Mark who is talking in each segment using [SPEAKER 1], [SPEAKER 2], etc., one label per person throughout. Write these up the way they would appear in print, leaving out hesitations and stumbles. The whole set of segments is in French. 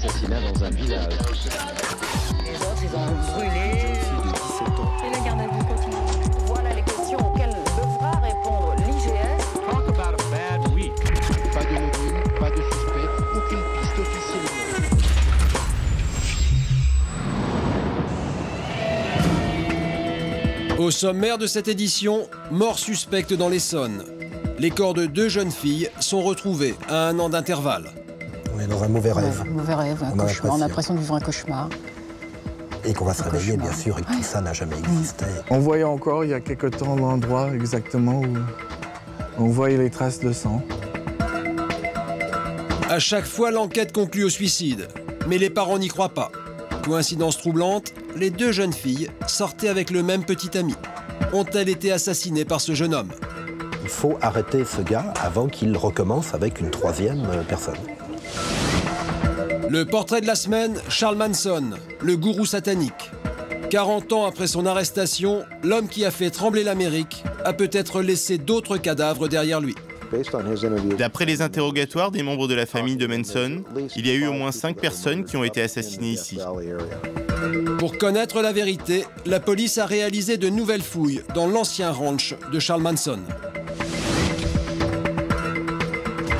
[SPEAKER 1] assassinat dans un village.
[SPEAKER 2] Les autres, ils ont brûlé.
[SPEAKER 3] Et la garde à vue continue.
[SPEAKER 2] Voilà les questions auxquelles devra répondre l'IGF.
[SPEAKER 4] Talk about a bad week.
[SPEAKER 1] Pas de mobile, pas de suspect, aucune piste officielle.
[SPEAKER 5] Au sommaire de cette édition, mort suspecte dans l'Essonne. Les corps de 2 jeunes filles sont retrouvés à 1 an d'intervalle.
[SPEAKER 6] On est dans un mauvais rêve.
[SPEAKER 7] Un mauvais rêve, un cauchemar. On a l'impression de vivre un cauchemar.
[SPEAKER 6] Et qu'on va se réveiller, bien sûr, et que tout ça n'a jamais existé.
[SPEAKER 8] On voyait encore, il y a quelque temps, l'endroit exactement où on voyait les traces de sang.
[SPEAKER 5] À chaque fois, l'enquête conclut au suicide. Mais les parents n'y croient pas. Coïncidence troublante, les 2 jeunes filles sortaient avec le même petit ami. Ont-elles été assassinées par ce jeune homme?
[SPEAKER 6] Il faut arrêter ce gars avant qu'il recommence avec une 3e personne.
[SPEAKER 5] Le portrait de la semaine, Charles Manson, le gourou satanique. 40 ans après son arrestation, l'homme qui a fait trembler l'Amérique a peut-être laissé d'autres cadavres derrière lui.
[SPEAKER 9] D'après les interrogatoires des membres de la famille de Manson, il y a eu au moins 5 personnes qui ont été assassinées ici.
[SPEAKER 5] Pour connaître la vérité, la police a réalisé de nouvelles fouilles dans l'ancien ranch de Charles Manson.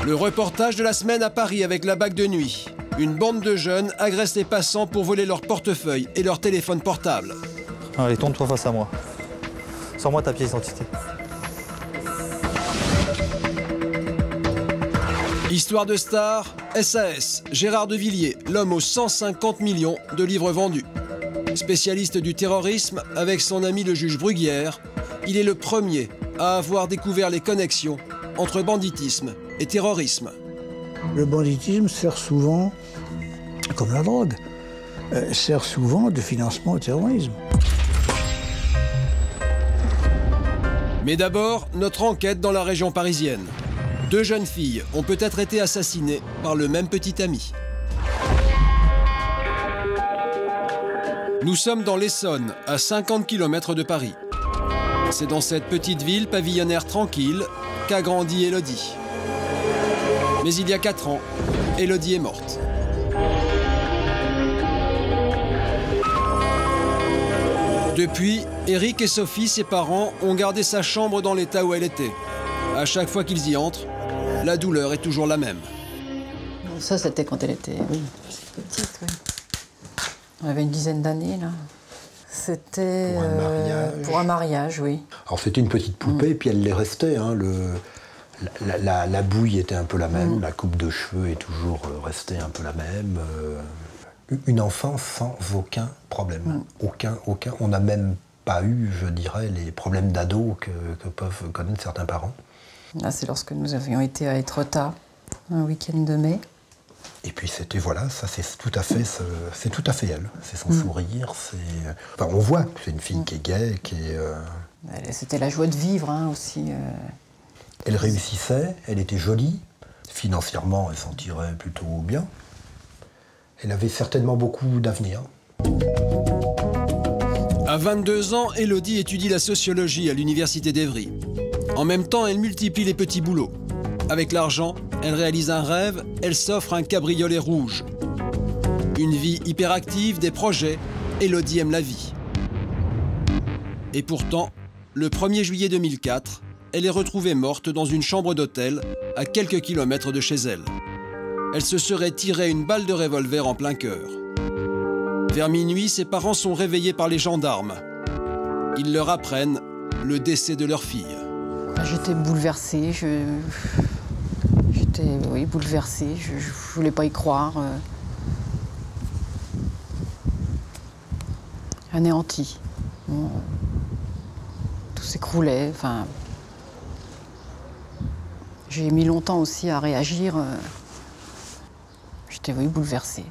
[SPEAKER 5] Le reportage de la semaine à Paris avec la bague de nuit. Une bande de jeunes agresse les passants pour voler leur portefeuille et leur téléphone portable.
[SPEAKER 10] Allez, tourne-toi face à moi. Sors-moi ta pièce d'identité.
[SPEAKER 5] Histoire de star, SAS, Gérard de Villiers, l'homme aux 150 millions de livres vendus. Spécialiste du terrorisme, avec son ami le juge Bruguière, il est le premier à avoir découvert les connexions entre banditisme et terrorisme.
[SPEAKER 11] Le banditisme sert souvent, comme la drogue, sert souvent de financement au terrorisme.
[SPEAKER 5] Mais d'abord, notre enquête dans la région parisienne. 2 jeunes filles ont peut-être été assassinées par le même petit ami. Nous sommes dans l'Essonne, à 50 km de Paris. C'est dans cette petite ville pavillonnaire tranquille qu'a grandi Élodie. Mais il y a 4 ans, Élodie est morte. Depuis, Eric et Sophie, ses parents, ont gardé sa chambre dans l'état où elle était. À chaque fois qu'ils y entrent, la douleur est toujours la même.
[SPEAKER 7] Ça, c'était quand elle était petite, oui. On avait une dizaine d'années, là. C'était pour un mariage, oui.
[SPEAKER 6] Alors c'était une petite poupée, et puis elle l'est restée. Hein, la bouille était un peu la même, la coupe de cheveux est toujours restée un peu la même. Une enfance sans aucun problème. Aucun. On n'a même pas eu, je dirais, les problèmes d'ado que peuvent connaître certains parents.
[SPEAKER 7] Là, c'est lorsque nous avions été à Étretat, un week-end de mai.
[SPEAKER 6] Et puis c'était, voilà, ça c'est tout à fait elle. C'est son sourire, enfin, on voit que c'est une fille qui est gaie, qui est...
[SPEAKER 7] C'était la joie de vivre, hein, aussi.
[SPEAKER 6] Elle réussissait, elle était jolie. Financièrement, elle s'en tirait plutôt bien. Elle avait certainement beaucoup d'avenir.
[SPEAKER 5] À 22 ans, Élodie étudie la sociologie à l'université d'Évry. En même temps, elle multiplie les petits boulots. Avec l'argent, elle réalise un rêve, elle s'offre un cabriolet rouge. Une vie hyperactive, des projets, Élodie aime la vie. Et pourtant, le 1er juillet 2004, elle est retrouvée morte dans une chambre d'hôtel à quelques kilomètres de chez elle. Elle se serait tiré une balle de revolver en plein cœur. Vers minuit, ses parents sont réveillés par les gendarmes. Ils leur apprennent le décès de leur fille.
[SPEAKER 7] J'étais bouleversée, j'étais bouleversée, je voulais pas y croire. Anéantie. Bon, tout s'écroulait, enfin... J'ai mis longtemps aussi à réagir. J'étais bouleversée.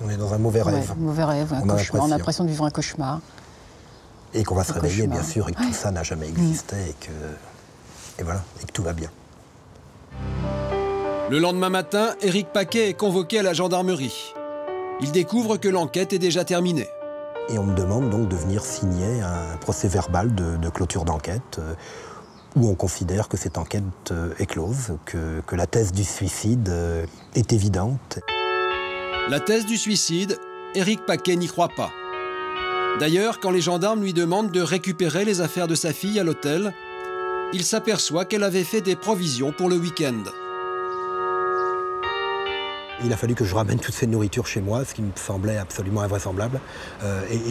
[SPEAKER 7] On est dans un mauvais rêve. Mauvais rêve, un cauchemar. On a l'impression de vivre un cauchemar.
[SPEAKER 6] Et qu'on va se réveiller, bien sûr, et que tout ça n'a jamais existé, et voilà, et que tout va bien.
[SPEAKER 5] Le lendemain matin, Éric Paquet est convoqué à la gendarmerie. Il découvre que l'enquête est déjà terminée.
[SPEAKER 6] Et on me demande donc de venir signer un procès-verbal de clôture d'enquête, où on considère que cette enquête est close, que la thèse du suicide est évidente.
[SPEAKER 5] La thèse du suicide, Éric Paquet n'y croit pas. D'ailleurs, quand les gendarmes lui demandent de récupérer les affaires de sa fille à l'hôtel, il s'aperçoit qu'elle avait fait des provisions pour le week-end.
[SPEAKER 6] Il a fallu que je ramène toute cette nourriture chez moi, ce qui me semblait absolument invraisemblable.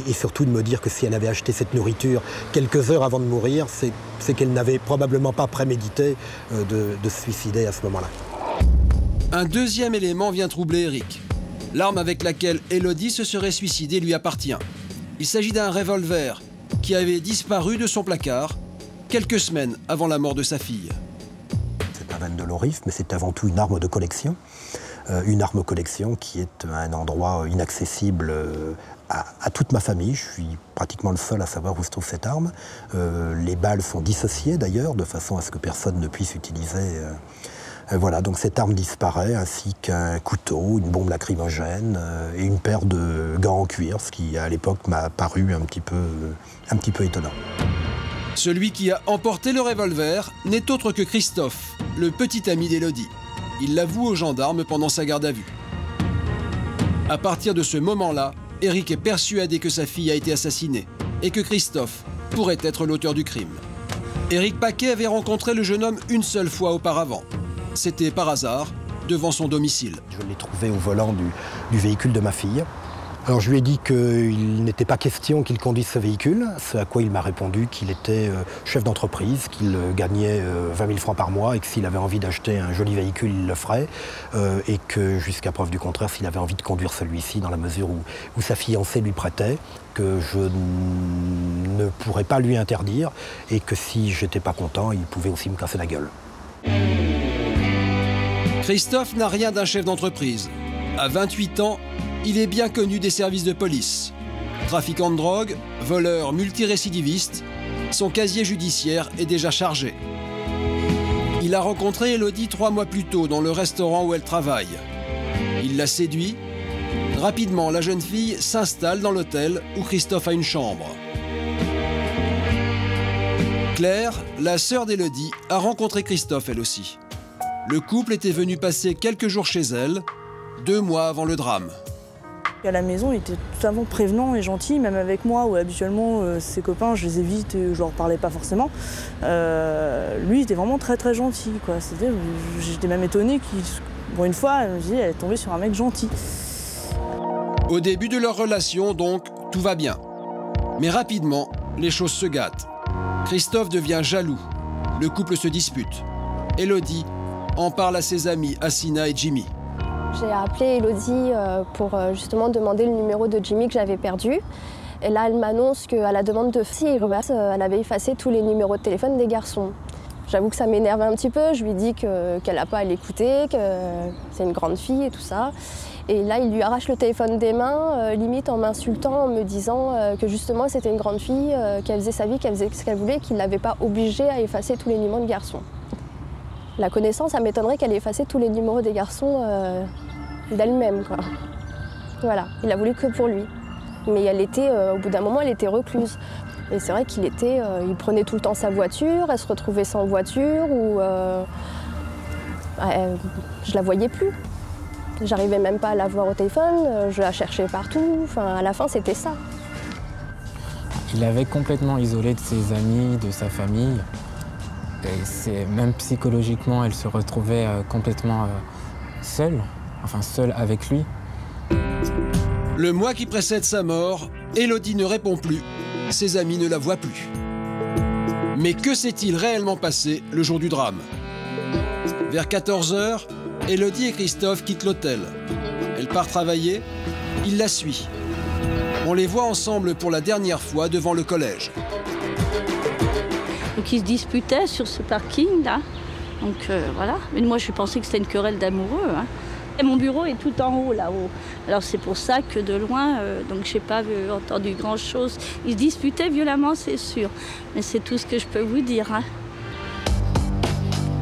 [SPEAKER 6] Et surtout de me dire que si elle avait acheté cette nourriture quelques heures avant de mourir, c'est qu'elle n'avait probablement pas prémédité de se suicider à ce moment-là.
[SPEAKER 5] Un deuxième élément vient troubler Éric. L'arme avec laquelle Élodie se serait suicidée lui appartient. Il s'agit d'un revolver qui avait disparu de son placard quelques semaines avant la mort de sa fille.
[SPEAKER 6] C'est un 22 Lorif, mais c'est avant tout une arme de collection. Une arme collection qui est un endroit inaccessible à toute ma famille. Je suis pratiquement le seul à savoir où se trouve cette arme. Les balles sont dissociées d'ailleurs, de façon à ce que personne ne puisse utiliser. Voilà, donc cette arme disparaît, ainsi qu'un couteau, une bombe lacrymogène et une paire de gants en cuir, ce qui à l'époque m'a paru un petit peu étonnant.
[SPEAKER 5] Celui qui a emporté le revolver n'est autre que Christophe, le petit ami d'Élodie. Il l'avoue aux gendarmes pendant sa garde à vue. À partir de ce moment-là, Éric est persuadé que sa fille a été assassinée et que Christophe pourrait être l'auteur du crime. Éric Paquet avait rencontré le jeune homme une seule fois auparavant. C'était par hasard, devant son domicile.
[SPEAKER 6] Je l'ai trouvé au volant du véhicule de ma fille. Alors je lui ai dit qu'il n'était pas question qu'il conduise ce véhicule, ce à quoi il m'a répondu qu'il était chef d'entreprise, qu'il gagnait 20 000 francs par mois et que s'il avait envie d'acheter un joli véhicule, il le ferait. Et que jusqu'à preuve du contraire, s'il avait envie de conduire celui-ci dans la mesure où sa fiancée lui prêtait, que je ne pourrais pas lui interdire et que si j'étais pas content, il pouvait aussi me casser la gueule.
[SPEAKER 5] Christophe n'a rien d'un chef d'entreprise. À 28 ans, il est bien connu des services de police. Trafiquant de drogue, voleur multirécidiviste, son casier judiciaire est déjà chargé. Il a rencontré Élodie 3 mois plus tôt dans le restaurant où elle travaille. Il l'a séduit. Rapidement, la jeune fille s'installe dans l'hôtel où Christophe a une chambre. Claire, la sœur d'Élodie, a rencontré Christophe elle aussi. Le couple était venu passer quelques jours chez elle, 2 mois avant le drame.
[SPEAKER 4] À la maison, il était totalement prévenant et gentil, même avec moi, où habituellement, ses copains, je les évite et je leur parlais pas forcément. Lui, il était vraiment très très gentil, quoi. J'étais même étonnée pour une fois, elle me dit, elle est tombée sur un mec gentil.
[SPEAKER 5] Au début de leur relation, donc, tout va bien. Mais rapidement, les choses se gâtent. Christophe devient jaloux. Le couple se dispute. Élodie en parle à ses amis Assina et Jimmy.
[SPEAKER 12] J'ai appelé Élodie pour justement demander le numéro de Jimmy que j'avais perdu. Et là, elle m'annonce qu'à la demande de fille, elle avait effacé tous les numéros de téléphone des garçons. J'avoue que ça m'énerve un petit peu. Je lui dis qu'elle n'a pas à l'écouter, que c'est une grande fille et tout ça. Et là, il lui arrache le téléphone des mains, limite en m'insultant, en me disant que justement, c'était une grande fille, qu'elle faisait sa vie, qu'elle faisait ce qu'elle voulait, qu'il ne l'avait pas obligée à effacer tous les numéros de garçons. La connaissance, ça m'étonnerait qu'elle ait effacé tous les numéros des garçons d'elle-même, quoi. Voilà, il a voulu que pour lui. Mais elle était, au bout d'un moment, elle était recluse. Et c'est vrai qu'il il prenait tout le temps sa voiture, elle se retrouvait sans voiture, ou je la voyais plus. J'arrivais même pas à la voir au téléphone, je la cherchais partout. Enfin, à la fin, c'était ça.
[SPEAKER 13] Il avait complètement isolé de ses amis, de sa famille. Et même psychologiquement, elle se retrouvait complètement seule, enfin seule avec lui.
[SPEAKER 5] Le mois qui précède sa mort, Élodie ne répond plus. Ses amis ne la voient plus. Mais que s'est-il réellement passé le jour du drame? Vers 14 h, Élodie et Christophe quittent l'hôtel. Elle part travailler, il la suit. On les voit ensemble pour la dernière fois devant le collège.
[SPEAKER 3] Donc ils se disputaient sur ce parking-là. Donc voilà. Mais moi, je pensais que c'était une querelle d'amoureux. Hein. Et mon bureau est tout en haut, là-haut. Alors c'est pour ça que de loin, donc j'ai pas entendu grand-chose. Ils se disputaient violemment, c'est sûr. Mais c'est tout ce que je peux vous dire. Hein.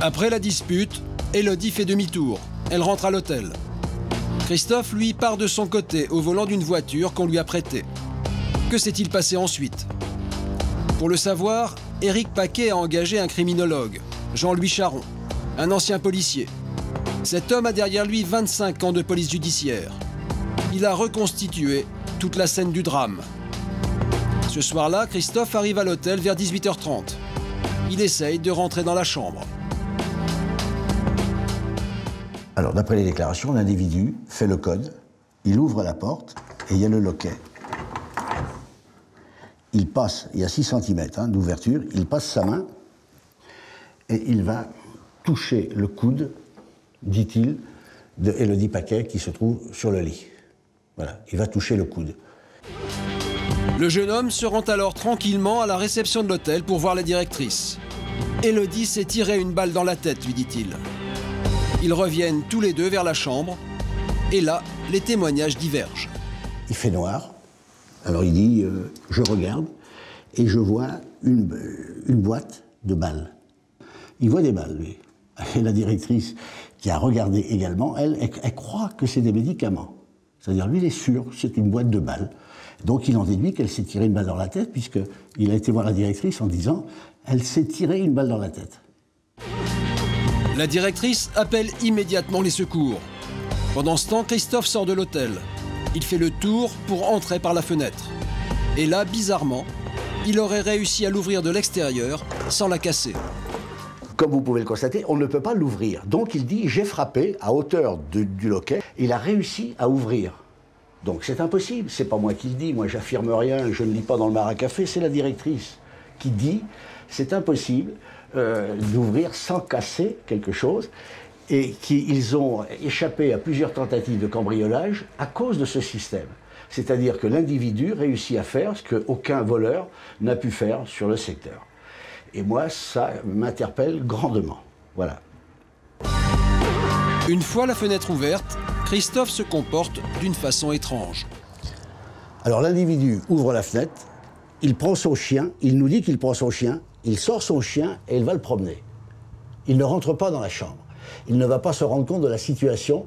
[SPEAKER 5] Après la dispute, Élodie fait demi-tour. Elle rentre à l'hôtel. Christophe, lui, part de son côté au volant d'une voiture qu'on lui a prêtée. Que s'est-il passé ensuite? Pour le savoir, Éric Paquet a engagé un criminologue, Jean-Louis Charon, un ancien policier. Cet homme a derrière lui 25 ans de police judiciaire. il a reconstitué toute la scène du drame. Ce soir-là, Christophe arrive à l'hôtel vers 18h30. Il essaye de rentrer dans la chambre.
[SPEAKER 14] Alors, d'après les déclarations, l'individu fait le code, il ouvre la porte et il y a le loquet. Il passe, il y a 6 cm d'ouverture, il passe sa main et il va toucher le coude, dit-il, de Élodie Paquet qui se trouve sur le lit. Voilà, il va toucher le coude.
[SPEAKER 5] Le jeune homme se rend alors tranquillement à la réception de l'hôtel pour voir la directrice. Élodie s'est tiré une balle dans la tête, lui dit-il. Ils reviennent tous les deux vers la chambre et là, les témoignages divergent.
[SPEAKER 14] Il fait noir, alors il dit je regarde et je vois une boîte de balles. Il voit des balles, lui. Et la directrice qui a regardé également, elle croit que c'est des médicaments. C'est-à-dire, lui, il est sûr, c'est une boîte de balles. Donc il en déduit qu'elle s'est tirée une balle dans la tête, puisqu'il a été voir la directrice en disant « elle s'est tirée une balle dans la tête ».
[SPEAKER 5] La directrice appelle immédiatement les secours. Pendant ce temps, Christophe sort de l'hôtel. Il fait le tour pour entrer par la fenêtre. Et là, bizarrement, il aurait réussi à l'ouvrir de l'extérieur sans la casser.
[SPEAKER 14] Comme vous pouvez le constater, on ne peut pas l'ouvrir. Donc il dit « j'ai frappé à hauteur du loquet ». Il a réussi à ouvrir. Donc c'est impossible, c'est pas moi qui le dis, moi j'affirme rien, je ne lis pas dans le mar à café, c'est la directrice qui dit c'est impossible d'ouvrir sans casser quelque chose et qu'ils ont échappé à plusieurs tentatives de cambriolage à cause de ce système. C'est-à-dire que l'individu réussit à faire ce qu'aucun voleur n'a pu faire sur le secteur. Et moi, ça m'interpelle grandement. Voilà.
[SPEAKER 5] Une fois la fenêtre ouverte, Christophe se comporte d'une façon étrange.
[SPEAKER 14] Alors l'individu ouvre la fenêtre, il prend son chien, il nous dit qu'il prend son chien, il sort son chien et il va le promener. Il ne rentre pas dans la chambre. Il ne va pas se rendre compte de la situation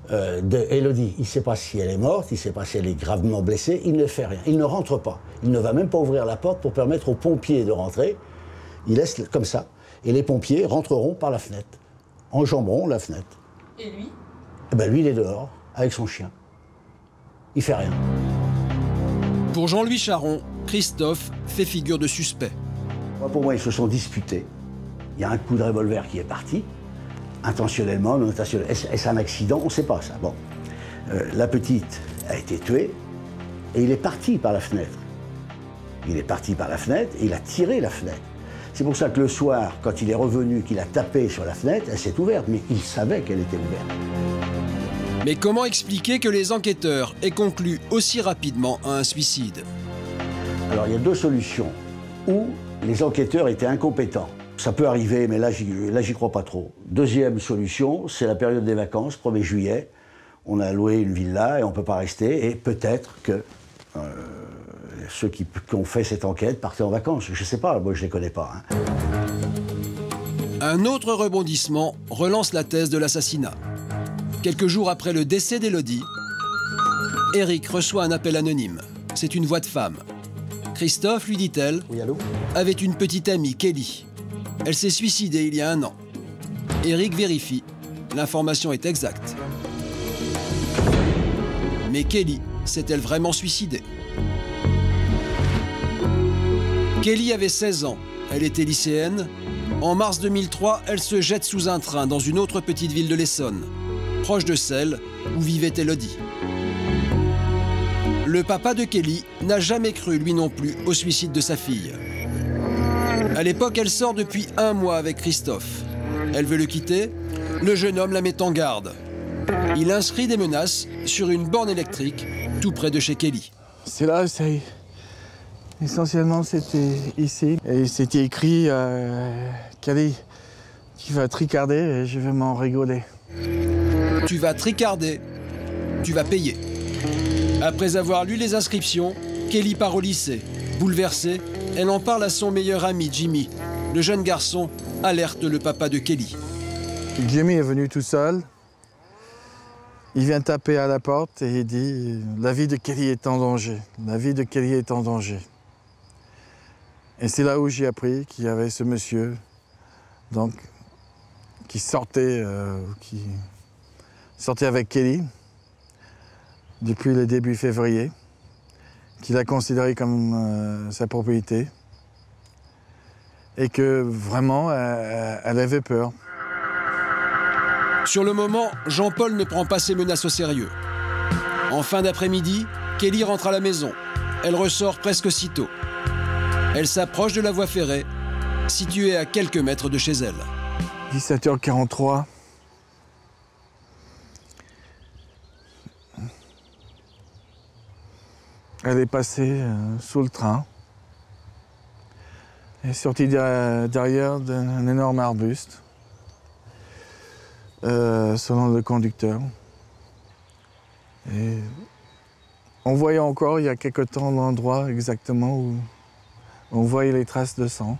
[SPEAKER 14] d'Élodie. Il ne sait pas si elle est morte, il ne sait pas si elle est gravement blessée, il ne fait rien. Il ne rentre pas. Il ne va même pas ouvrir la porte pour permettre aux pompiers de rentrer. Il laisse comme ça. Et les pompiers rentreront par la fenêtre, enjamberont la fenêtre.
[SPEAKER 7] Et lui ?
[SPEAKER 14] Eh ben lui, il est dehors, avec son chien. Il fait rien.
[SPEAKER 5] Pour Jean-Louis Charon, Christophe fait figure de suspect.
[SPEAKER 14] Pour moi, ils se sont disputés. Il y a un coup de revolver qui est parti, intentionnellement, non intentionnellement. Est-ce un accident? On ne sait pas ça. Bon. La petite a été tuée et il est parti par la fenêtre. Il est parti par la fenêtre et il a tiré la fenêtre. C'est pour ça que le soir, quand il est revenu, qu'il a tapé sur la fenêtre, elle s'est ouverte, mais il savait qu'elle était ouverte.
[SPEAKER 5] Mais comment expliquer que les enquêteurs aient conclu aussi rapidement à un suicide?
[SPEAKER 14] Alors il y a 2 solutions. Ou les enquêteurs étaient incompétents. Ça peut arriver, mais là, j'y crois pas trop. Deuxième solution, c'est la période des vacances, 1er juillet. On a loué une villa et on ne peut pas rester. Et peut-être que ceux qui ont fait cette enquête partaient en vacances. Je ne sais pas, moi je ne les connais pas.
[SPEAKER 5] Un autre rebondissement relance la thèse de l'assassinat. Quelques jours après le décès d'Élodie, Eric reçoit un appel anonyme. C'est une voix de femme. Christophe, lui dit-elle,
[SPEAKER 14] oui, allô,
[SPEAKER 5] avait une petite amie, Kelly. Elle s'est suicidée il y a 1 an. Eric vérifie. L'information est exacte. Mais Kelly s'est-elle vraiment suicidée? Kelly avait 16 ans. Elle était lycéenne. En mars 2003, elle se jette sous un train dans une autre petite ville de l'Essonne, proche de celle où vivait Élodie. Le papa de Kelly n'a jamais cru, lui non plus, au suicide de sa fille. À l'époque, elle sort depuis 1 mois avec Christophe. Elle veut le quitter. Le jeune homme la met en garde. Il inscrit des menaces sur une borne électrique tout près de chez Kelly.
[SPEAKER 8] C'est là, essentiellement, c'était ici. Et c'était écrit Kelly, tu vas tricarder et je vais m'en rigoler.
[SPEAKER 5] Tu vas tricarder, tu vas payer. Après avoir lu les inscriptions, Kelly part au lycée. Bouleversée, elle en parle à son meilleur ami, Jimmy. Le jeune garçon alerte le papa de Kelly.
[SPEAKER 8] Jimmy est venu tout seul. Il vient taper à la porte et il dit « La vie de Kelly est en danger. La vie de Kelly est en danger. » Et c'est là où j'ai appris qu'il y avait ce monsieur donc, qui sortait avec Kelly. depuis le début février, qu'il a considéré comme sa propriété et que vraiment, elle avait peur.
[SPEAKER 5] Sur le moment, Jean-Paul ne prend pas ses menaces au sérieux. En fin d'après-midi, Kelly rentre à la maison. Elle ressort presque aussitôt. Elle s'approche de la voie ferrée, située à quelques mètres de chez elle.
[SPEAKER 8] 17h43. Elle est passée sous le train. Elle est sortie derrière d'un énorme arbuste, selon le conducteur. Et on voyait encore, il y a quelque temps, l'endroit exactement où on voyait les traces de sang.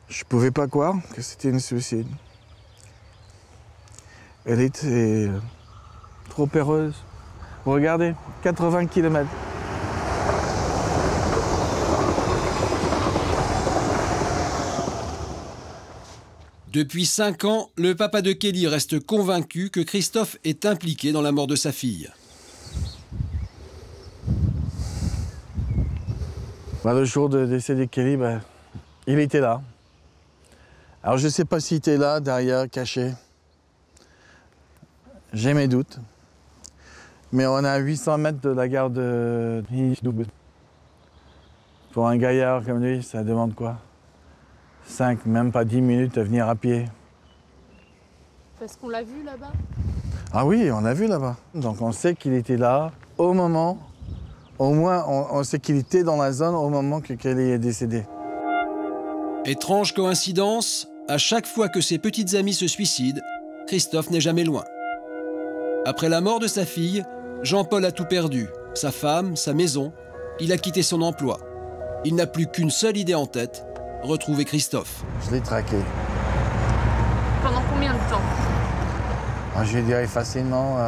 [SPEAKER 8] Je pouvais pas croire que c'était un suicide. Elle était trop heureuse. Regardez, 80 km.
[SPEAKER 5] Depuis 5 ans, le papa de Kelly reste convaincu que Christophe est impliqué dans la mort de sa fille.
[SPEAKER 8] Le jour de décès de Kelly, il était là. Alors je ne sais pas s'il était là, derrière, caché. J'ai mes doutes. Mais on est à 800 mètres de la gare de Double. Pour un gaillard comme lui, ça demande quoi? 5, même pas 10 minutes à venir à pied.
[SPEAKER 15] Parce qu'on l'a vu là-bas?
[SPEAKER 8] Ah oui, on l'a vu là-bas. Donc on sait qu'il était là au moment, au moins on sait qu'il était dans la zone au moment que Kelly est décédée.
[SPEAKER 5] Étrange coïncidence, à chaque fois que ses petites amies se suicident, Christophe n'est jamais loin. Après la mort de sa fille, Jean-Paul a tout perdu. Sa femme, sa maison, il a quitté son emploi. Il n'a plus qu'une seule idée en tête, retrouver Christophe.
[SPEAKER 8] Je l'ai traqué.
[SPEAKER 15] Pendant combien de temps?
[SPEAKER 8] Je dirais facilement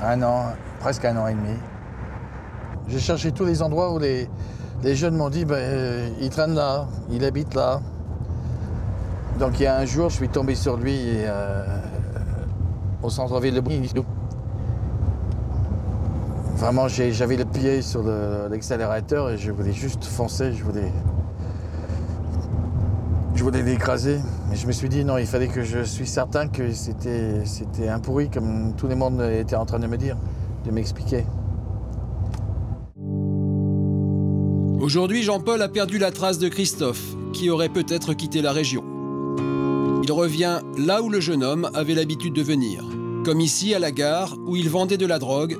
[SPEAKER 8] 1 an, presque 1 an et demi. J'ai cherché tous les endroits où les jeunes m'ont dit il traîne là, il habite là. Donc il y a un jour, je suis tombé sur lui au centre-ville de Brive. Vraiment, j'avais le pied sur l'accélérateur et je voulais juste foncer, je voulais l'écraser. Mais je me suis dit non, il fallait que je suis certain que c'était un pourri, comme tout le monde était en train de me dire, de m'expliquer.
[SPEAKER 5] Aujourd'hui, Jean-Paul a perdu la trace de Christophe, qui aurait peut-être quitté la région. Il revient là où le jeune homme avait l'habitude de venir, comme ici à la gare où il vendait de la drogue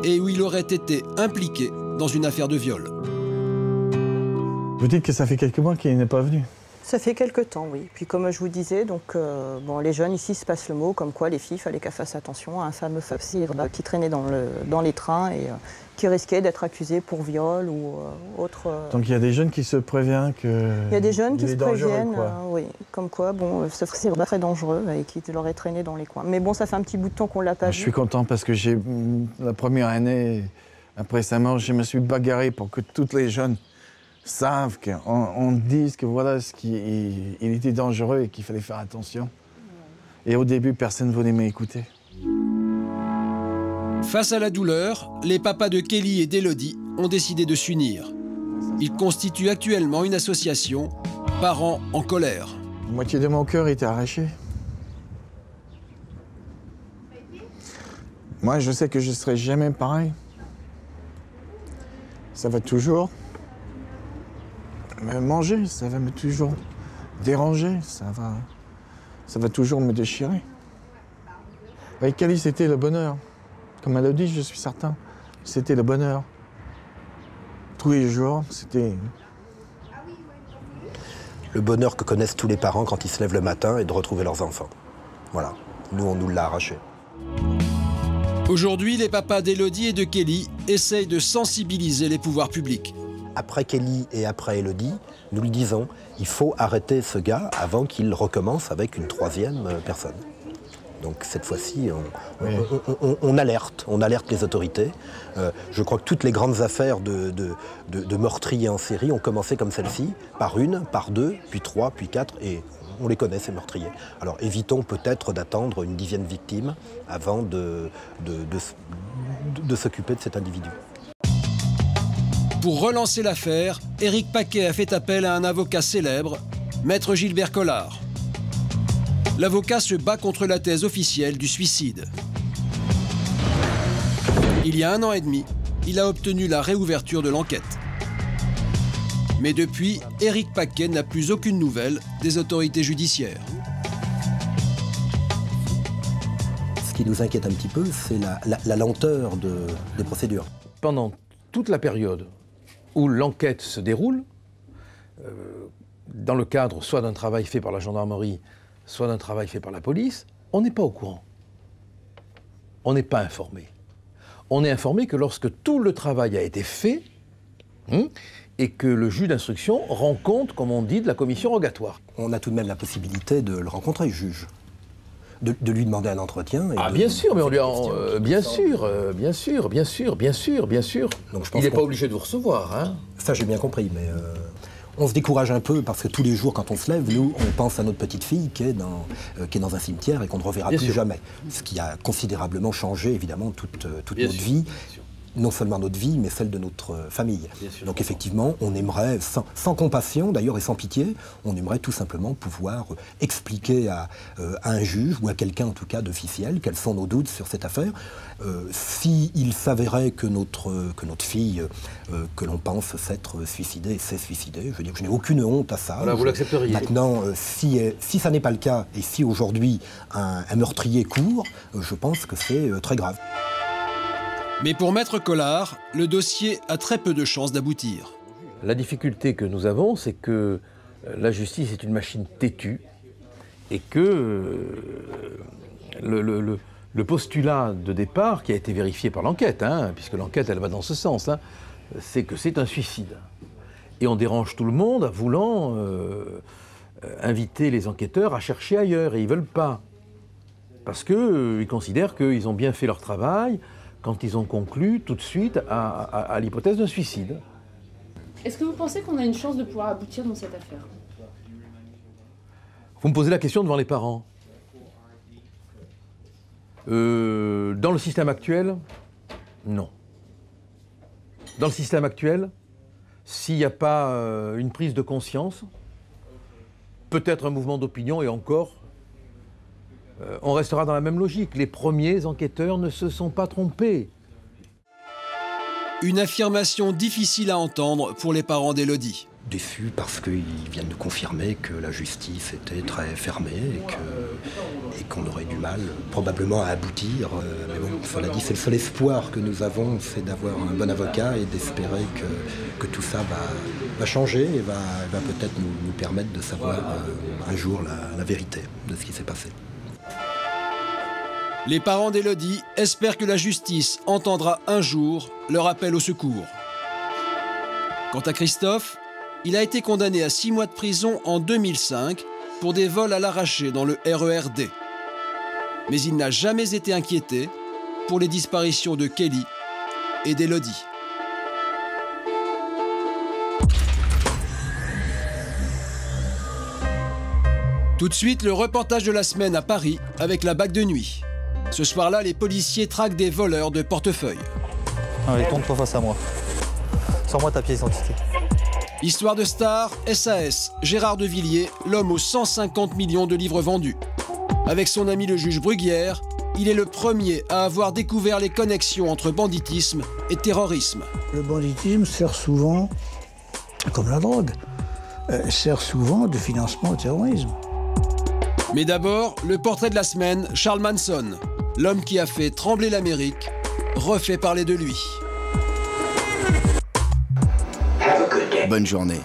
[SPEAKER 5] et où il aurait été impliqué dans une affaire de viol.
[SPEAKER 8] Vous dites que ça fait quelques mois qu'il n'est pas venu?
[SPEAKER 16] Ça fait quelques temps, oui. Puis comme je vous disais, donc, les jeunes ici se passent le mot, comme quoi les filles, il fallait qu'elles fassent attention à un fameux facile qui traînait dans les trains et qui risquait d'être accusé pour viol ou autre.
[SPEAKER 8] Donc il y a des jeunes qui se préviennent que...
[SPEAKER 16] Il y a des jeunes qui se préviennent,
[SPEAKER 8] oui,
[SPEAKER 16] comme quoi ce facile est très dangereux et qui l'aurait traîné dans les coins. Mais bon, ça fait un petit bout de temps qu'on ne l'a pas vu.
[SPEAKER 8] Je suis content parce que la première année, après sa mort, je me suis bagarré pour que toutes les jeunes savent qu'on dise que voilà il était dangereux et qu'il fallait faire attention. Et au début, personne ne voulait m'écouter.
[SPEAKER 5] Face à la douleur, les papas de Kelly et d'Élodie ont décidé de s'unir. Ils constituent actuellement une association, Parents en colère.
[SPEAKER 8] La moitié de mon cœur était arrachée. Moi, je sais que je ne serai jamais pareil. Ça va toujours me manger, ça va me toujours déranger, ça va toujours me déchirer. Avec Kelly, c'était le bonheur. Comme elle le dit, je suis certain, c'était le bonheur. Tous les jours, c'était...
[SPEAKER 6] Le bonheur que connaissent tous les parents quand ils se lèvent le matin et de retrouver leurs enfants. Voilà, nous, on nous l'a arraché.
[SPEAKER 5] Aujourd'hui, les papas d'Élodie et de Kelly essayent de sensibiliser les pouvoirs publics.
[SPEAKER 6] Après Kelly et après Élodie, nous lui disons il faut arrêter ce gars avant qu'il recommence avec une 3e personne. Donc cette fois-ci, on alerte les autorités. Je crois que toutes les grandes affaires de meurtriers en série ont commencé comme celle-ci, par une, par deux, puis trois, puis quatre, et on les connaît, ces meurtriers. Alors évitons peut-être d'attendre une 10e victime avant de s'occuper de cet individu.
[SPEAKER 5] Pour relancer l'affaire, Éric Paquet a fait appel à un avocat célèbre, Maître Gilbert Collard. L'avocat se bat contre la thèse officielle du suicide. Il y a 1 an et demi, il a obtenu la réouverture de l'enquête. Mais depuis, Éric Paquet n'a plus aucune nouvelle des autorités judiciaires.
[SPEAKER 6] Ce qui nous inquiète un petit peu, c'est la lenteur des procédures.
[SPEAKER 17] Pendant toute la période où l'enquête se déroule, dans le cadre soit d'un travail fait par la gendarmerie, soit d'un travail fait par la police, on n'est pas au courant. On n'est pas informé. On est informé que lorsque tout le travail a été fait, et que le juge d'instruction rend compte, comme on dit, de la commission rogatoire.
[SPEAKER 6] On a tout de même la possibilité de le rencontrer, le juge. De lui demander un entretien.
[SPEAKER 17] Bien sûr, mais on lui bien sûr. Donc, il n'est pas obligé de vous recevoir. Hein.
[SPEAKER 6] Ça, j'ai bien compris, mais on se décourage un peu parce que tous les jours, quand on se lève, nous, on pense à notre petite fille qui est dans un cimetière et qu'on ne reverra plus jamais. Ce qui a considérablement changé, évidemment, toute notre vie. Non seulement notre vie, mais celle de notre famille. Donc effectivement, on aimerait, sans compassion d'ailleurs et sans pitié, on aimerait tout simplement pouvoir expliquer à un juge ou à quelqu'un en tout cas d'officiel quels sont nos doutes sur cette affaire. S'il s'avérait que notre fille, que l'on pense s'être suicidée, s'est suicidée, je veux dire que je n'ai aucune honte à ça.
[SPEAKER 17] Voilà, vous l'accepteriez.
[SPEAKER 6] Maintenant, si ça n'est pas le cas et si aujourd'hui un meurtrier court, je pense que c'est très grave.
[SPEAKER 5] Mais pour Maître Collard, le dossier a très peu de chances d'aboutir.
[SPEAKER 17] La difficulté que nous avons, c'est que la justice est une machine têtue et que le postulat de départ, qui a été vérifié par l'enquête, puisque l'enquête elle va dans ce sens, c'est que c'est un suicide. Et on dérange tout le monde en voulant inviter les enquêteurs à chercher ailleurs, et ils ne veulent pas. Parce qu'ils considèrent qu'ils ont bien fait leur travail, quand ils ont conclu tout de suite à l'hypothèse d'un suicide.
[SPEAKER 15] Est-ce que vous pensez qu'on a une chance de pouvoir aboutir dans cette affaire?
[SPEAKER 17] Vous me posez la question devant les parents. Dans le système actuel, non. Dans le système actuel, s'il n'y a pas une prise de conscience, peut-être un mouvement d'opinion et encore, on restera dans la même logique. Les premiers enquêteurs ne se sont pas trompés.
[SPEAKER 5] Une affirmation difficile à entendre pour les parents d'Élodie.
[SPEAKER 6] Déçus parce qu'ils viennent de confirmer que la justice était très fermée et qu'on aurait du mal probablement à aboutir. Mais bon, cela dit, c'est le seul espoir que nous avons, c'est d'avoir un bon avocat et d'espérer que tout ça va changer et va peut-être nous permettre de savoir un jour la vérité de ce qui s'est passé.
[SPEAKER 5] Les parents d'Élodie espèrent que la justice entendra un jour leur appel au secours. Quant à Christophe, il a été condamné à 6 mois de prison en 2005 pour des vols à l'arraché dans le RERD. Mais il n'a jamais été inquiété pour les disparitions de Kelly et d'Élodie. Tout de suite, le reportage de la semaine à Paris avec la BAC de nuit. Ce soir-là, les policiers traquent des voleurs de portefeuilles.
[SPEAKER 10] Allez, tourne-toi face à moi. Sors-moi ta pièce d'identité.
[SPEAKER 5] Histoire de star, SAS, Gérard de Villiers, l'homme aux 150 millions de livres vendus. Avec son ami le juge Bruguière, il est le premier à avoir découvert les connexions entre banditisme et terrorisme.
[SPEAKER 11] Le banditisme sert souvent, comme la drogue, sert souvent de financement au terrorisme.
[SPEAKER 5] Mais d'abord, le portrait de la semaine, Charles Manson, l'homme qui a fait trembler l'Amérique, refait parler de lui.
[SPEAKER 18] Bonne journée.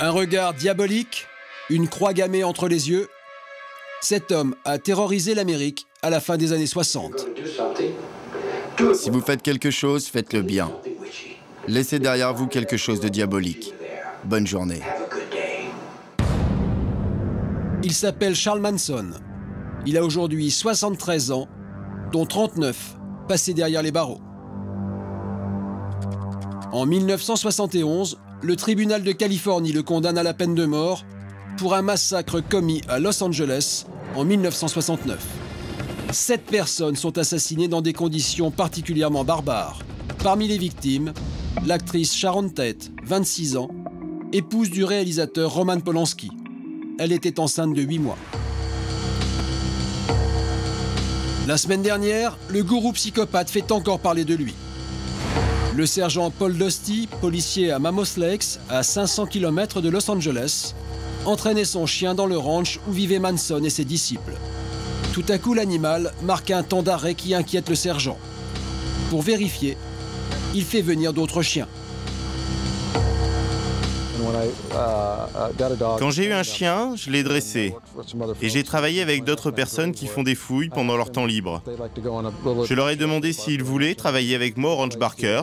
[SPEAKER 5] Un regard diabolique, une croix gammée entre les yeux. Cet homme a terrorisé l'Amérique à la fin des années 60.
[SPEAKER 18] Si vous faites quelque chose, faites-le bien. Laissez derrière vous quelque chose de diabolique. Bonne journée.
[SPEAKER 5] Il s'appelle Charles Manson. Il a aujourd'hui 73 ans, dont 39 passés derrière les barreaux. En 1971, le tribunal de Californie le condamne à la peine de mort pour un massacre commis à Los Angeles en 1969. 7 personnes sont assassinées dans des conditions particulièrement barbares. Parmi les victimes, l'actrice Sharon Tate, 26 ans, épouse du réalisateur Roman Polanski. Elle était enceinte de 8 mois. La semaine dernière, le gourou psychopathe fait encore parler de lui. Le sergent Paul Dusty, policier à Mammoth Lakes, à 500 km de Los Angeles, entraînait son chien dans le ranch où vivaient Manson et ses disciples. Tout à coup, l'animal marque un temps d'arrêt qui inquiète le sergent. Pour vérifier, il fait venir d'autres chiens.
[SPEAKER 9] Quand j'ai eu un chien, je l'ai dressé. Et j'ai travaillé avec d'autres personnes qui font des fouilles pendant leur temps libre. Je leur ai demandé s'ils voulaient travailler avec moi au Ranch Barker.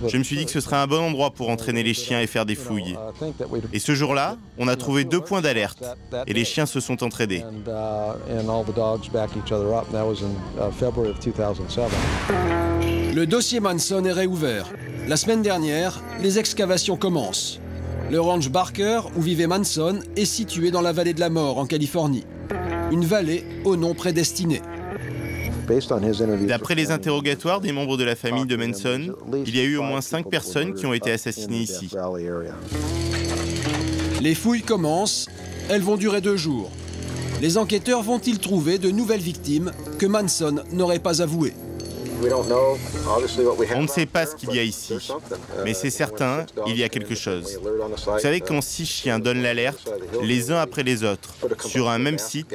[SPEAKER 9] Je me suis dit que ce serait un bon endroit pour entraîner les chiens et faire des fouilles. Et ce jour-là, on a trouvé 2 points d'alerte. Et les chiens se sont entraînés.
[SPEAKER 5] Le dossier Manson est réouvert. La semaine dernière, les excavations commencent. Le ranch Barker, où vivait Manson, est situé dans la vallée de la mort, en Californie. Une vallée au nom prédestiné.
[SPEAKER 9] D'après les interrogatoires des membres de la famille de Manson, il y a eu au moins 5 personnes qui ont été assassinées ici.
[SPEAKER 5] Les fouilles commencent. Elles vont durer 2 jours. Les enquêteurs vont-ils trouver de nouvelles victimes que Manson n'aurait pas avouées?
[SPEAKER 9] On ne sait pas ce qu'il y a ici, mais c'est certain, il y a quelque chose. Vous savez, quand 6 chiens donnent l'alerte, les uns après les autres, sur un même site,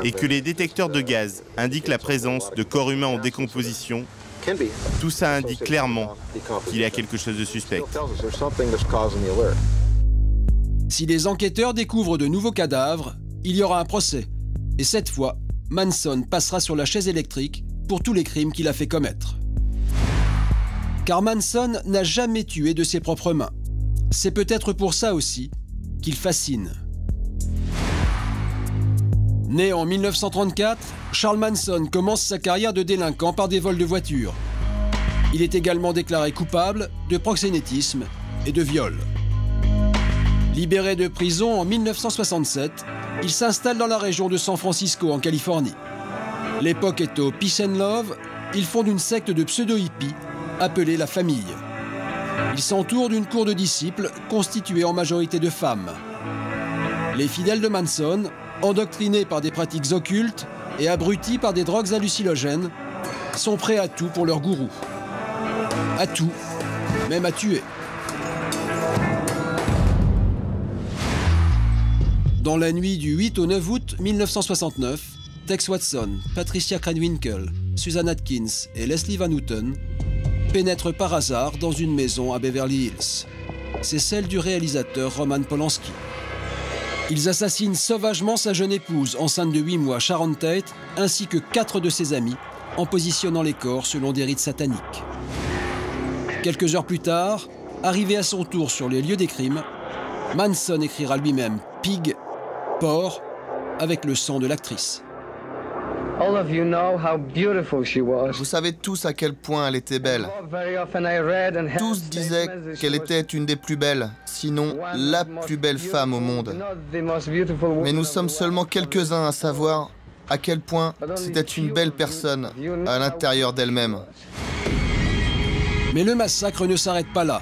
[SPEAKER 9] et que les détecteurs de gaz indiquent la présence de corps humains en décomposition, tout ça indique clairement qu'il y a quelque chose de suspect.
[SPEAKER 5] Si les enquêteurs découvrent de nouveaux cadavres, il y aura un procès. Et cette fois, Manson passera sur la chaise électrique pour tous les crimes qu'il a fait commettre. Car Manson n'a jamais tué de ses propres mains. C'est peut-être pour ça aussi qu'il fascine. Né en 1934, Charles Manson commence sa carrière de délinquant par des vols de voitures. Il est également déclaré coupable de proxénétisme et de viol. Libéré de prison en 1967, il s'installe dans la région de San Francisco, en Californie. L'époque est au Peace and Love, il fonde une secte de pseudo-hippies appelée la Famille. Il s'entoure d'une cour de disciples constituée en majorité de femmes. Les fidèles de Manson, endoctrinés par des pratiques occultes et abrutis par des drogues hallucinogènes, sont prêts à tout pour leur gourou. À tout, même à tuer. Dans la nuit du 8 au 9 août 1969, Tex Watson, Patricia Krenwinkel, Susan Atkins et Leslie Van Houten pénètrent par hasard dans une maison à Beverly Hills. C'est celle du réalisateur Roman Polanski. Ils assassinent sauvagement sa jeune épouse, enceinte de 8 mois, Sharon Tate, ainsi que 4 de ses amis, en positionnant les corps selon des rites sataniques. Quelques heures plus tard, arrivé à son tour sur les lieux des crimes, Manson écrira lui-même « Pig », porc, avec le sang de l'actrice.
[SPEAKER 18] Vous savez tous à quel point elle était belle. Tous disaient qu'elle était une des plus belles, sinon la plus belle femme au monde. Mais nous sommes seulement quelques-uns à savoir à quel point c'était une belle personne à l'intérieur d'elle-même.
[SPEAKER 5] Mais le massacre ne s'arrête pas là.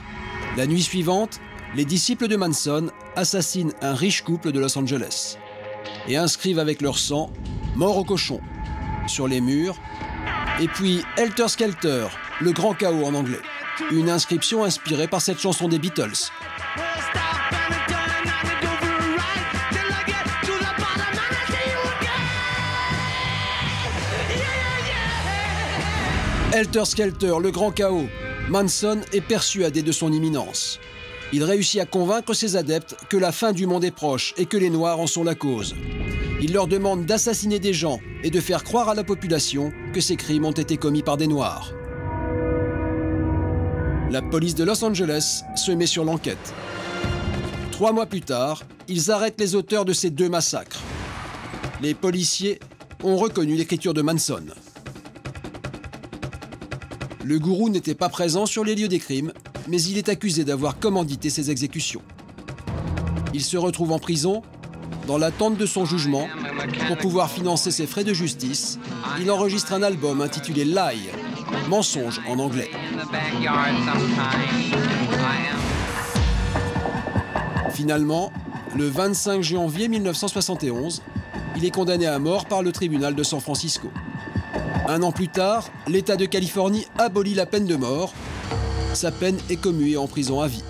[SPEAKER 5] La nuit suivante, les disciples de Manson assassinent un riche couple de Los Angeles et inscrivent avec leur sang « Mort au cochon » sur les murs, et puis « Helter Skelter », le grand chaos en anglais, une inscription inspirée par cette chanson des Beatles. Helter Skelter, le grand chaos. Manson est persuadé de son imminence. Il réussit à convaincre ses adeptes que la fin du monde est proche et que les Noirs en sont la cause. Il leur demande d'assassiner des gens et de faire croire à la population que ces crimes ont été commis par des Noirs. La police de Los Angeles se met sur l'enquête. 3 mois plus tard, ils arrêtent les auteurs de ces 2 massacres. Les policiers ont reconnu l'écriture de Manson. Le gourou n'était pas présent sur les lieux des crimes, mais il est accusé d'avoir commandité ces exécutions. Il se retrouve en prison, dans l'attente de son jugement. Pour pouvoir financer ses frais de justice, il enregistre un album intitulé Lie, mensonge en anglais. Finalement, le 25 janvier 1971, il est condamné à mort par le tribunal de San Francisco. 1 an plus tard, l'État de Californie abolit la peine de mort. Sa peine est commuée en prison à vie.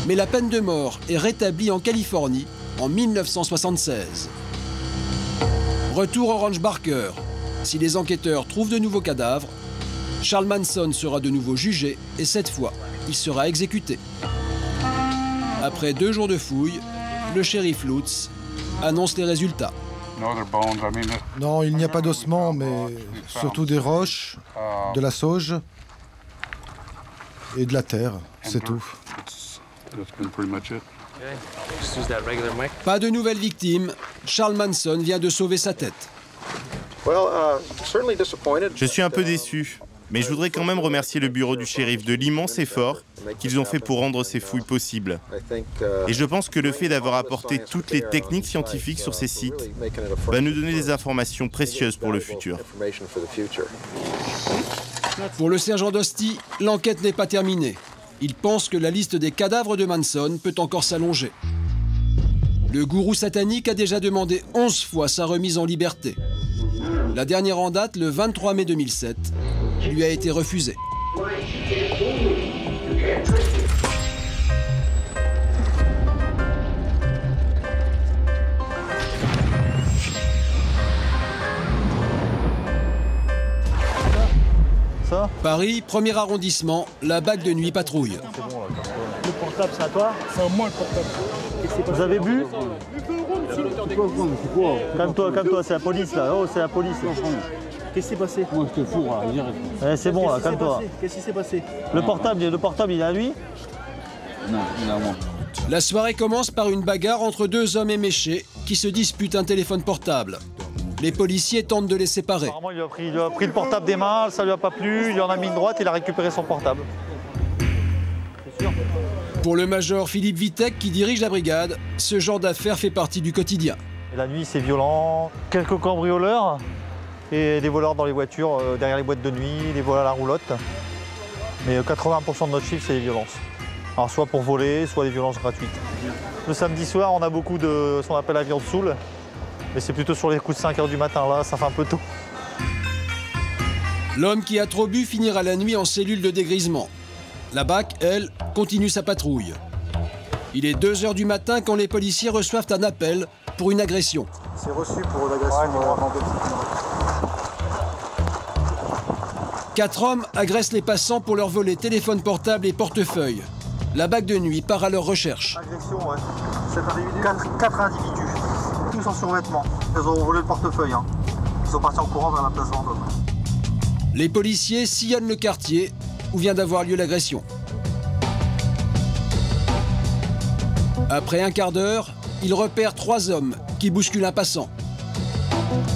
[SPEAKER 5] Mais la peine de mort est rétablie en Californie en 1976. Retour au Ranch Barker. Si les enquêteurs trouvent de nouveaux cadavres, Charles Manson sera de nouveau jugé et cette fois, il sera exécuté. Après 2 jours de fouilles, le shérif Lutz annonce les résultats.
[SPEAKER 19] Non, il n'y a pas d'ossements, mais surtout des roches, de la sauge et de la terre, c'est tout.
[SPEAKER 5] Pas de nouvelles victimes, Charles Manson vient de sauver sa tête.
[SPEAKER 9] Je suis un peu déçu, mais je voudrais quand même remercier le bureau du shérif de l'immense effort qu'ils ont fait pour rendre ces fouilles possibles. Et je pense que le fait d'avoir apporté toutes les techniques scientifiques sur ces sites va nous donner des informations précieuses pour le futur.
[SPEAKER 5] Pour le sergent Dostie, l'enquête n'est pas terminée. Il pense que la liste des cadavres de Manson peut encore s'allonger. Le gourou satanique a déjà demandé 11 fois sa remise en liberté. La dernière en date, le 23 mai 2007, lui a été refusée. Paris, 1er arrondissement, la BAC de nuit patrouille.
[SPEAKER 10] Le portable, c'est à toi? C'est à moi le portable. Vous avez bu? Calme-toi, c'est la police là. Oh, c'est la police. Qu'est-ce qui s'est passé? Moi, je te fous, c'est bon, là, calme-toi. Qu'est-ce qui s'est passé? Le portable, il est à lui?
[SPEAKER 5] Non, il est à moi. La soirée commence par une bagarre entre 2 hommes éméchés qui se disputent un téléphone portable. Les policiers tentent de les séparer.
[SPEAKER 10] Apparemment, il lui a pris le portable des mains, ça lui a pas plu, il en a mis une droite, il a récupéré son portable. C'est sûr.
[SPEAKER 5] Pour le major Philippe Vitek, qui dirige la brigade, ce genre d'affaires fait partie du quotidien.
[SPEAKER 10] Et la nuit, c'est violent. Quelques cambrioleurs et des voleurs dans les voitures, derrière les boîtes de nuit, des vols à la roulotte. Mais 80% de notre chiffre, c'est les violences. Alors, soit pour voler, soit des violences gratuites. Le samedi soir, on a beaucoup de ce qu'on appelle la viande saoule. Mais c'est plutôt sur les coups de 5 h du matin, là, ça fait un peu tôt.
[SPEAKER 5] L'homme qui a trop bu finira la nuit en cellule de dégrisement. La BAC, elle, continue sa patrouille. Il est 2 h du matin quand les policiers reçoivent un appel pour une agression.
[SPEAKER 10] C'est reçu pour une agression.
[SPEAKER 5] 4 hommes agressent les passants pour leur voler téléphone portable et portefeuille. La BAC de nuit part à leur recherche.
[SPEAKER 10] Agression, ouais. 4 individus. Tous en survêtement. Ils ont volé le portefeuille. Ils sont partis en courant vers la place Vendôme.
[SPEAKER 5] Les policiers sillonnent le quartier où vient d'avoir lieu l'agression. Après un quart d'heure, ils repèrent 3 hommes qui bousculent un passant.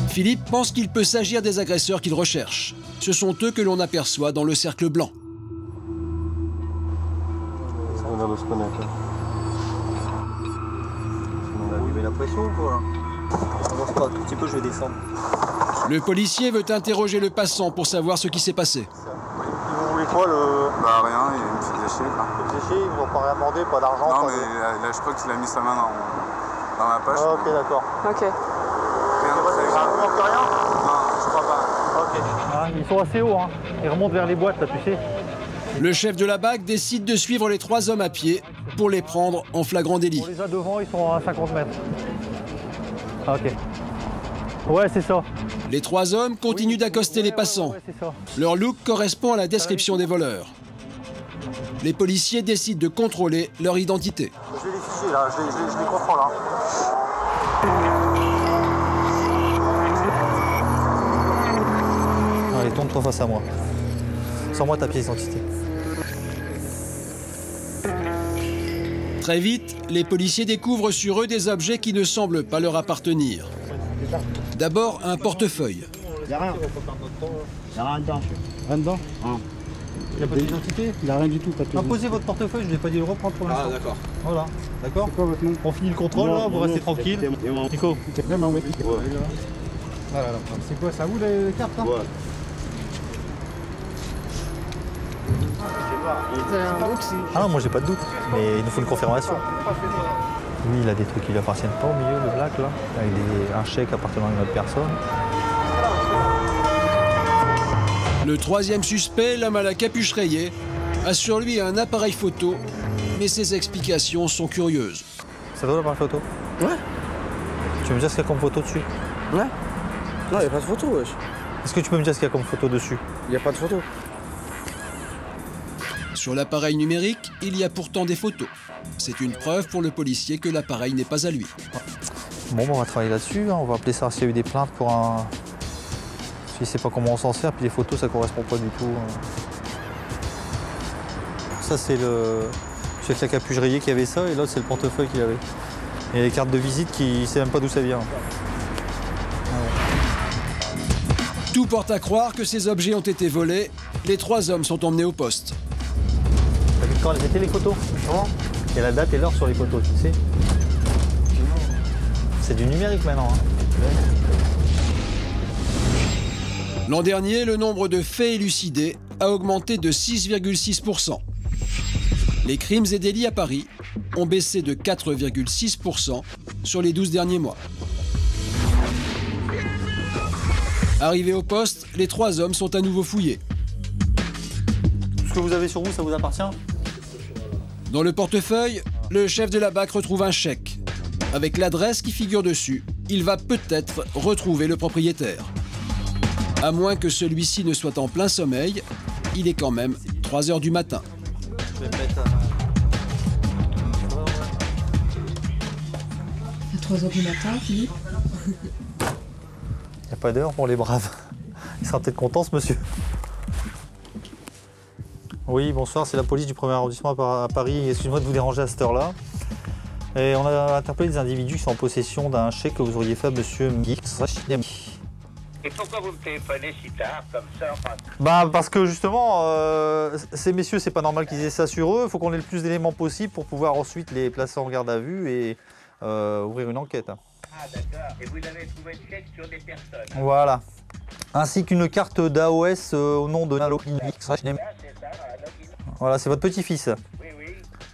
[SPEAKER 5] Philippe pense qu'il peut s'agir des agresseurs qu'il recherche. Ce sont eux que l'on aperçoit dans le cercle blanc.
[SPEAKER 10] On a se connaître. On a la pression ou quoi? Avance pas, un tout petit peu, je vais descendre.
[SPEAKER 5] Le policier veut interroger le passant pour savoir ce qui s'est passé.
[SPEAKER 10] Vous voulez quoi le...
[SPEAKER 20] Bah rien, il y a une petite léchée.
[SPEAKER 10] Une petite léchée, ils vous ont pas rien demandé, pas d'argent?
[SPEAKER 20] Non, mais là, je crois qu'il a mis sa main dans ma poche.
[SPEAKER 10] Ah, ok, d'accord. Ok.
[SPEAKER 20] Rien de très grave.
[SPEAKER 10] Il manque rien?
[SPEAKER 20] Non, je crois pas.
[SPEAKER 10] Ok. Ah, ils sont assez hauts, hein. Ils remontent vers les boîtes, là, tu sais.
[SPEAKER 5] Le chef de la BAC décide de suivre les 3 hommes à pied pour les prendre en flagrant délit.
[SPEAKER 10] On les a devant, ils sont à 50 mètres. Ah, ok. Ouais, c'est ça.
[SPEAKER 5] Les 3 hommes continuent d'accoster les passants. Leur look correspond à la description des voleurs. Les policiers décident de contrôler leur identité.
[SPEAKER 10] Je vais les ficher là, je les contrôle là. Allez, tourne-toi face à moi. Sors-moi ta pièce d'identité.
[SPEAKER 5] Très vite, les policiers découvrent sur eux des objets qui ne semblent pas leur appartenir. D'abord, un portefeuille.
[SPEAKER 21] Il n'y a rien. Il n'y a rien dedans.
[SPEAKER 22] Rien dedans
[SPEAKER 10] Il n'y a pas d'identité?
[SPEAKER 22] Il n'y a rien du tout.
[SPEAKER 10] Posez votre portefeuille, je ne l'ai pas dit le reprendre pour l'instant.
[SPEAKER 22] Ah, d'accord.
[SPEAKER 10] Voilà, d'accord.
[SPEAKER 22] C'est quoi votre nom?
[SPEAKER 10] On finit le contrôle, là, vous restez tranquille. Nico.
[SPEAKER 22] Vraiment, oui. Voilà, c'est quoi? C'est à vous les cartes, là?
[SPEAKER 21] Ouais.
[SPEAKER 7] Vous avez un doute?
[SPEAKER 10] Ah non, moi j'ai pas de doute, mais il nous faut une confirmation. Lui, il a des trucs qui lui appartiennent pas au milieu, le black là. Avec un chèque appartenant à une autre personne.
[SPEAKER 5] Le troisième suspect, l'homme à la capuche rayée, a sur lui un appareil photo, mais ses explications sont curieuses.
[SPEAKER 10] C'est toi l'appareil photo?
[SPEAKER 21] Ouais.
[SPEAKER 10] Tu veux me dire ce qu'il y a comme photo dessus?
[SPEAKER 21] Ouais. Non, il n'y a pas de photo, wesh.
[SPEAKER 10] Est-ce que tu peux me dire ce qu'il y a comme photo dessus?
[SPEAKER 21] Il n'y a pas de photo.
[SPEAKER 5] Sur l'appareil numérique, il y a pourtant des photos. C'est une preuve pour le policier que l'appareil n'est pas à lui.
[SPEAKER 10] Bon, on va travailler là-dessus. On va appeler ça s'il y a eu des plaintes pour un... Je ne sais pas comment on s'en sert, puis les photos, ça correspond pas du tout. Ça, c'est le... celui avec la capuche rayée qui avait ça, et l'autre, c'est le portefeuille qu'il avait. Et les cartes de visite, qui ne sait même pas d'où ça vient.
[SPEAKER 5] Tout porte à croire que ces objets ont été volés. Les trois hommes sont emmenés au poste.
[SPEAKER 10] T'as vu quand elles étaient les photos? Comment? Il y a la date et l'heure sur les photos, tu sais. C'est du numérique maintenant. Hein.
[SPEAKER 5] L'an dernier, le nombre de faits élucidés a augmenté de 6,6%. Les crimes et délits à Paris ont baissé de 4,6% sur les 12 derniers mois. Arrivés au poste, les trois hommes sont à nouveau fouillés.
[SPEAKER 10] Tout ce que vous avez sur vous, ça vous appartient?
[SPEAKER 5] Dans le portefeuille, le chef de la BAC retrouve un chèque. Avec l'adresse qui figure dessus, il va peut-être retrouver le propriétaire. À moins que celui-ci ne soit en plein sommeil, il est quand même 3 h du matin.
[SPEAKER 10] Je vais me mettre
[SPEAKER 15] À 3 h du matin, Philippe.
[SPEAKER 10] Il n'y a pas d'heure pour les braves. Il sera peut-être content, ce monsieur. Oui, bonsoir, c'est la police du 1er arrondissement à Paris. Excusez-moi de vous déranger à cette heure-là. Et on a interpellé des individus qui sont en possession d'un chèque que vous auriez fait à monsieur X.
[SPEAKER 23] Et pourquoi vous me téléphonez si tard, comme ça?
[SPEAKER 10] Bah, parce que justement, ces messieurs, c'est pas normal qu'ils aient ça sur eux. Il faut qu'on ait le plus d'éléments possible pour pouvoir ensuite les placer en garde à vue et ouvrir une enquête.
[SPEAKER 23] Ah, d'accord. Et vous avez trouvé le chèque sur des personnes?
[SPEAKER 10] Voilà. Ainsi qu'une carte d'AOS au nom de Nalo. Voilà, c'est votre petit-fils.
[SPEAKER 23] Oui, oui.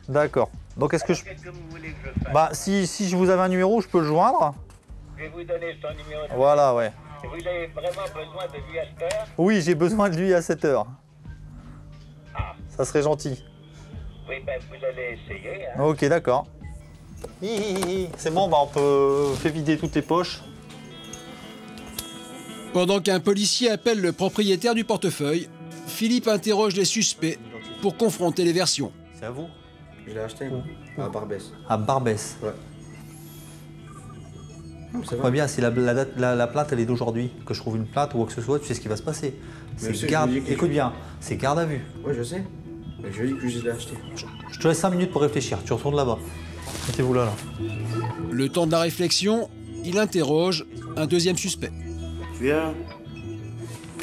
[SPEAKER 10] D'accord. Donc est-ce que je...
[SPEAKER 23] Qu'est-ce que vous voulez que je fasse?
[SPEAKER 10] Bah, si je vous avais un numéro, je peux le joindre.
[SPEAKER 23] Je vais vous donner son numéro de...
[SPEAKER 10] Voilà, ouais.
[SPEAKER 23] Et vous avez vraiment besoin de lui à cette heure?
[SPEAKER 10] Oui, j'ai besoin de lui à cette heure.
[SPEAKER 23] Ah.
[SPEAKER 10] Ça serait gentil.
[SPEAKER 23] Oui, ben vous allez essayer, hein.
[SPEAKER 10] Ok, d'accord. C'est bon, bah on peut faire vider toutes les poches.
[SPEAKER 5] Pendant qu'un policier appelle le propriétaire du portefeuille, Philippe interroge les suspects pour confronter les versions.
[SPEAKER 10] C'est à vous?
[SPEAKER 21] Je l'ai acheté à Barbès.
[SPEAKER 10] À Barbès?
[SPEAKER 21] Ouais.
[SPEAKER 10] Très bien, si la plainte elle est d'aujourd'hui, que je trouve une plainte ou quoi que ce soit, tu sais ce qui va se passer. C'est garde, écoute bien, c'est garde à vue.
[SPEAKER 21] Oui, je sais. Mais je dis que je l'ai acheté.
[SPEAKER 10] Je te laisse 5 minutes pour réfléchir, tu retournes là-bas. Mettez-vous là.
[SPEAKER 5] Le temps de la réflexion, il interroge un deuxième suspect.
[SPEAKER 21] Tu viens?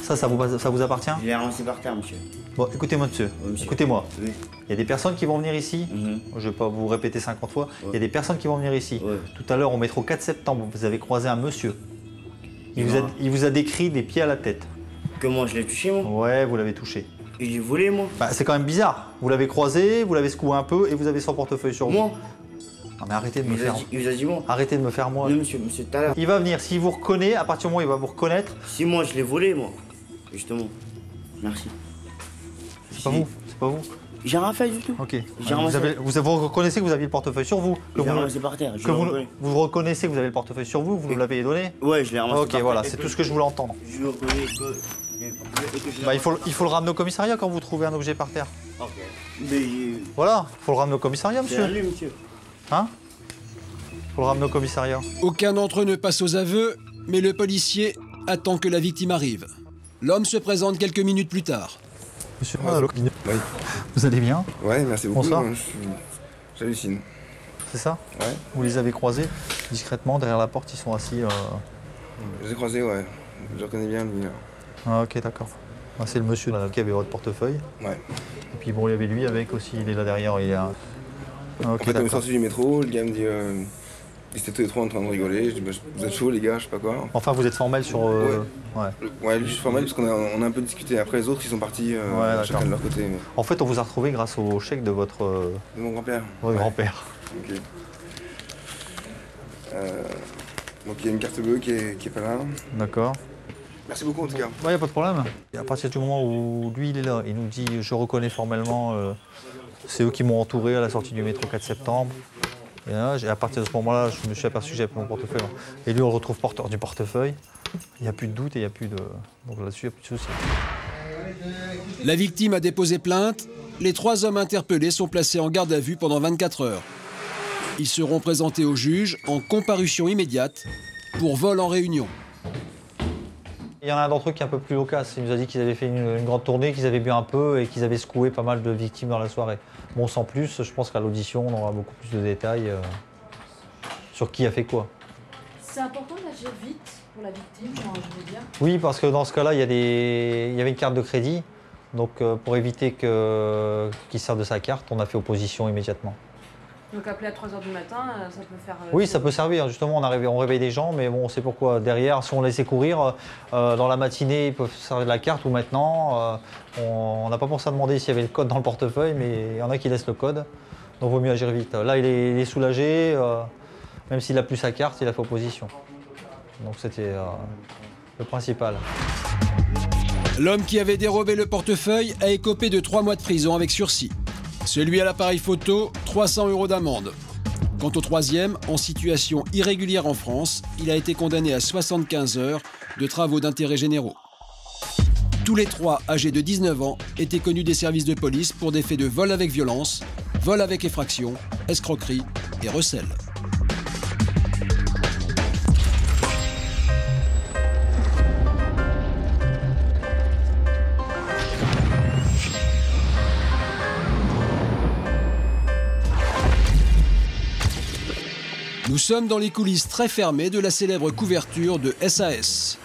[SPEAKER 10] Ça vous appartient?
[SPEAKER 21] Je l'ai ramassé par terre, monsieur.
[SPEAKER 10] Bon, écoutez-moi, monsieur.
[SPEAKER 21] Oui, monsieur.
[SPEAKER 10] Écoutez-moi.
[SPEAKER 21] Oui.
[SPEAKER 10] Il y a des personnes qui vont venir ici. Je ne vais pas vous répéter 50 fois. Il y a des personnes qui vont venir ici. Tout à l'heure, au métro 4 septembre, vous avez croisé un monsieur. Il vous a décrit des pieds à la tête.
[SPEAKER 21] Comment je l'ai touché, moi?
[SPEAKER 10] Ouais, vous l'avez touché.
[SPEAKER 21] Et j'ai volé, moi?
[SPEAKER 10] Bah, c'est quand même bizarre. Vous l'avez croisé, vous l'avez secoué un peu et vous avez son portefeuille sur vous.
[SPEAKER 21] Moi?
[SPEAKER 10] Non mais arrêtez de me faire...
[SPEAKER 21] Il vous a dit moi?
[SPEAKER 10] Arrêtez de me faire moi.
[SPEAKER 21] Non, monsieur, tout à l'heure.
[SPEAKER 10] Il va venir, s'il vous reconnaît, à partir du moment où il va vous reconnaître...
[SPEAKER 21] Si moi, je l'ai volé, moi. Justement. Merci.
[SPEAKER 10] C'est pas vous? C'est pas vous?
[SPEAKER 21] J'ai rien fait du tout.
[SPEAKER 10] Ok. Vous reconnaissez que vous aviez le portefeuille sur vous?
[SPEAKER 21] J'ai ramassé par terre.
[SPEAKER 10] Vous reconnaissez que vous avez le portefeuille sur vous? Vous nous l'avez donné?
[SPEAKER 21] Ouais, je l'ai ramassé par terre.
[SPEAKER 10] Ok, voilà, c'est tout ce que je voulais entendre.
[SPEAKER 21] Je reconnais que...
[SPEAKER 10] Bah, il faut le ramener au commissariat quand vous trouvez un objet par terre.
[SPEAKER 21] Ok. Mais...
[SPEAKER 10] Voilà, il faut le ramener au commissariat, monsieur.
[SPEAKER 21] C'est à lui, monsieur.
[SPEAKER 10] Hein? Faut le ramener au commissariat.
[SPEAKER 5] Aucun d'entre eux ne passe aux aveux, mais le policier attend que la victime arrive. L'homme se présente quelques minutes plus tard.
[SPEAKER 10] Monsieur,
[SPEAKER 1] Oui.
[SPEAKER 10] Vous allez bien?
[SPEAKER 1] Ouais, merci beaucoup.
[SPEAKER 10] Bonsoir.
[SPEAKER 1] J'hallucine.
[SPEAKER 10] C'est ça?
[SPEAKER 1] Ouais.
[SPEAKER 10] Vous les avez croisés discrètement derrière la porte, ils sont assis.
[SPEAKER 1] Je les ai croisés, ouais. Je reconnais bien lui.
[SPEAKER 10] Ah, ok, d'accord. Ah, c'est le monsieur là, qui avait votre portefeuille.
[SPEAKER 1] Ouais.
[SPEAKER 10] Et puis bon, il y avait lui avec aussi, il est là derrière. Il y a... Ah, ok,
[SPEAKER 1] en fait, on est
[SPEAKER 10] d'accord.
[SPEAKER 1] sorti du métro, le gars me dit. Ils étaient tous les trois en train de rigoler. Je dis, bah, vous êtes chauds, les gars, je sais pas quoi.
[SPEAKER 10] Enfin, vous êtes formel sur.
[SPEAKER 1] Ouais, lui, je suis formel parce qu'on a un peu discuté. Après, les autres, ils sont partis chacun de leur côté. Mais...
[SPEAKER 10] En fait, on vous a retrouvé grâce au chèque de votre.
[SPEAKER 1] De mon grand-père.
[SPEAKER 10] Votre grand-père.
[SPEAKER 1] Ok. Donc, il y a une carte bleue qui est pas là.
[SPEAKER 10] D'accord.
[SPEAKER 1] Merci beaucoup, en tout cas.
[SPEAKER 10] Il n'y a pas de problème. Et à partir du moment où lui, il est là, il nous dit je reconnais formellement, c'est eux qui m'ont entouré à la sortie du métro 4 septembre. Et à partir de ce moment-là, je me suis aperçu que j'avais mon portefeuille. Et lui, on le retrouve porteur du portefeuille. Il n'y a plus de doute et il n'y a plus de. Donc là-dessus, il n'y a plus de souci.
[SPEAKER 5] La victime a déposé plainte. Les 3 hommes interpellés sont placés en garde à vue pendant 24 heures. Ils seront présentés au juge en comparution immédiate pour vol en réunion.
[SPEAKER 10] Il y en a un d'entre eux qui est un peu plus loquace. Il nous a dit qu'ils avaient fait une grande tournée, qu'ils avaient bu un peu et qu'ils avaient secoué pas mal de victimes dans la soirée. Bon, sans plus, je pense qu'à l'audition, on aura beaucoup plus de détails sur qui a fait quoi.
[SPEAKER 15] C'est important d'agir vite pour la victime, je veux dire.
[SPEAKER 10] Oui, parce que dans ce cas-là, il y avait une carte de crédit. Donc, pour éviter qu'il serve de sa carte, on a fait opposition immédiatement.
[SPEAKER 15] Donc appeler à 3h du matin, ça peut faire...
[SPEAKER 10] Oui, ça peut servir. Justement, on réveille des gens, mais bon, on sait pourquoi. Derrière, si on laissait courir, dans la matinée, ils peuvent servir de la carte, ou maintenant, on n'a pas pensé à demander s'il y avait le code dans le portefeuille, mais il y en a qui laissent le code. Donc, il vaut mieux agir vite. Là, il est soulagé. Même s'il n'a plus sa carte, il a fait opposition. Donc, c'était le principal.
[SPEAKER 5] L'homme qui avait dérobé le portefeuille a écopé de 3 mois de prison avec sursis. Celui à l'appareil photo, 300 € d'amende. Quant au troisième, en situation irrégulière en France, il a été condamné à 75 heures de travaux d'intérêt généraux. Tous les 3, âgés de 19 ans, étaient connus des services de police pour des faits de vol avec violence, vol avec effraction, escroquerie et recel. Nous sommes dans les coulisses très fermées de la célèbre couverture de SAS.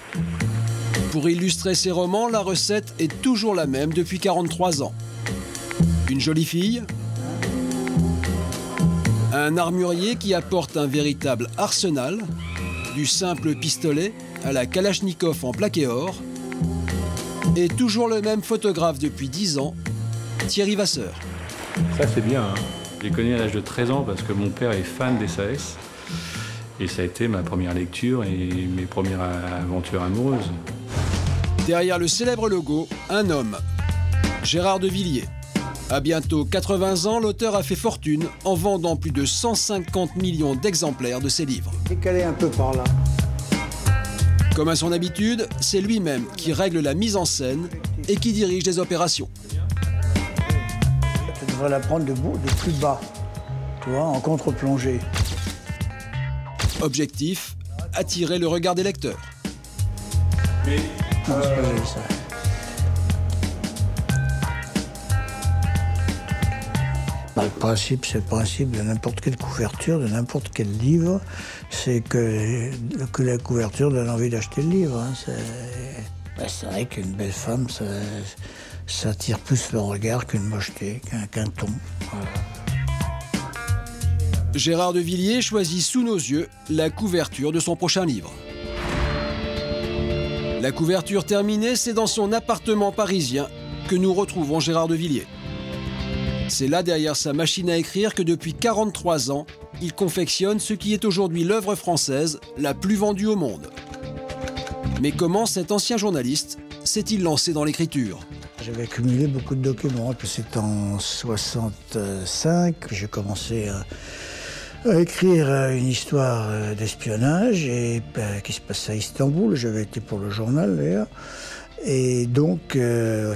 [SPEAKER 5] Pour illustrer ses romans, la recette est toujours la même depuis 43 ans. Une jolie fille, un armurier qui apporte un véritable arsenal, du simple pistolet à la Kalachnikov en plaqué or, et toujours le même photographe depuis 10 ans, Thierry Vasseur.
[SPEAKER 2] Ça c'est bien, hein. Je l'ai connu à l'âge de 13 ans parce que mon père est fan des SAS. Et ça a été ma première lecture et mes premières aventures amoureuses.
[SPEAKER 5] Derrière le célèbre logo, un homme, Gérard de Villiers. À bientôt 80 ans, l'auteur a fait fortune en vendant plus de 150 millions d'exemplaires de ses livres.
[SPEAKER 11] Décalé un peu par là.
[SPEAKER 5] Comme à son habitude, c'est lui-même qui règle la mise en scène et qui dirige les opérations.
[SPEAKER 11] Tu devrais la prendre de plus bas, tu vois, en contre-plongée.
[SPEAKER 5] Objectif, attirer le regard des lecteurs.
[SPEAKER 11] Non, c'est pas joli, ça. Bah, le principe, c'est le principe de n'importe quelle couverture, de n'importe quel livre, c'est que la couverture donne envie d'acheter le livre. Hein. C'est vrai qu'une belle femme, ça attire plus le regard qu'une mocheté, qu'un ton. Voilà.
[SPEAKER 5] Gérard de Villiers choisit sous nos yeux la couverture de son prochain livre. La couverture terminée, c'est dans son appartement parisien que nous retrouvons Gérard de Villiers. C'est là, derrière sa machine à écrire, que depuis 43 ans, il confectionne ce qui est aujourd'hui l'œuvre française la plus vendue au monde. Mais comment cet ancien journaliste s'est-il lancé dans l'écriture ?
[SPEAKER 11] J'avais accumulé beaucoup de documents, puis c'est en 65 que j'ai commencé à écrire une histoire d'espionnage qui se passait à Istanbul. J'avais été pour le journal d'ailleurs. Et donc, le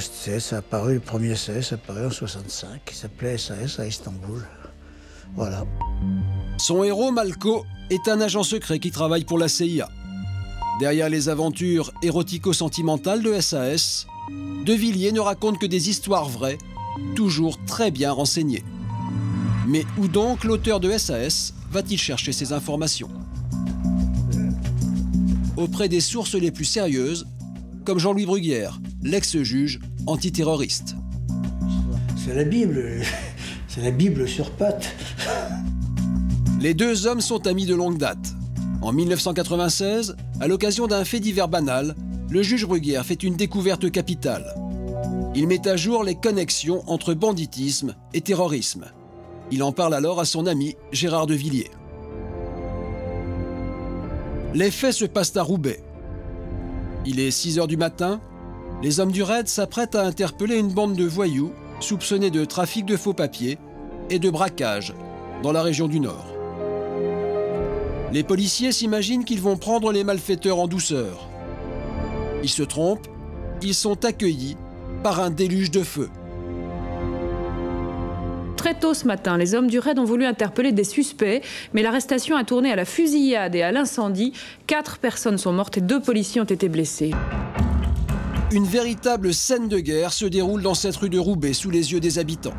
[SPEAKER 11] premier SAS a apparu en 65, qui s'appelait SAS à Istanbul. Voilà.
[SPEAKER 5] Son héros, Malko, est un agent secret qui travaille pour la CIA. Derrière les aventures érotico-sentimentales de SAS, De Villiers ne raconte que des histoires vraies, toujours très bien renseignées. Mais où donc l'auteur de SAS va-t-il chercher ces informations? Auprès des sources les plus sérieuses, comme Jean-Louis Bruguière, l'ex-juge antiterroriste.
[SPEAKER 11] C'est la Bible sur pattes.
[SPEAKER 5] Les deux hommes sont amis de longue date. En 1996, à l'occasion d'un fait divers banal, le juge Bruguière fait une découverte capitale. Il met à jour les connexions entre banditisme et terrorisme. Il en parle alors à son ami Gérard De Villiers. Les faits se passent à Roubaix. Il est 6 h du matin. Les hommes du raid s'apprêtent à interpeller une bande de voyous soupçonnés de trafic de faux papiers et de braquage dans la région du Nord. Les policiers s'imaginent qu'ils vont prendre les malfaiteurs en douceur. Ils se trompent, ils sont accueillis par un déluge de feu.
[SPEAKER 4] Très tôt ce matin, les hommes du raid ont voulu interpeller des suspects, mais l'arrestation a tourné à la fusillade et à l'incendie. 4 personnes sont mortes et 2 policiers ont été blessés.
[SPEAKER 5] Une véritable scène de guerre se déroule dans cette rue de Roubaix sous les yeux des habitants.